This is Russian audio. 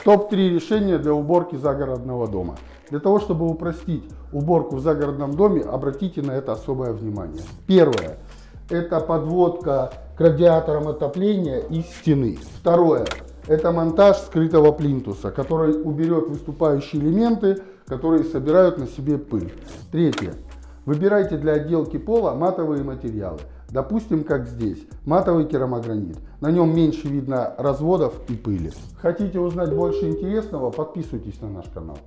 Топ-3 решения для уборки загородного дома. Для того, чтобы упростить уборку в загородном доме, обратите на это особое внимание. Первое. Это подводка к радиаторам отопления из стены. Второе. Это монтаж скрытого плинтуса, который уберет выступающие элементы, которые собирают на себе пыль. Третье. Выбирайте для отделки пола матовые материалы. Допустим, как здесь, матовый керамогранит. На нем меньше видно разводов и пыли. Хотите узнать больше интересного? Подписывайтесь на наш канал.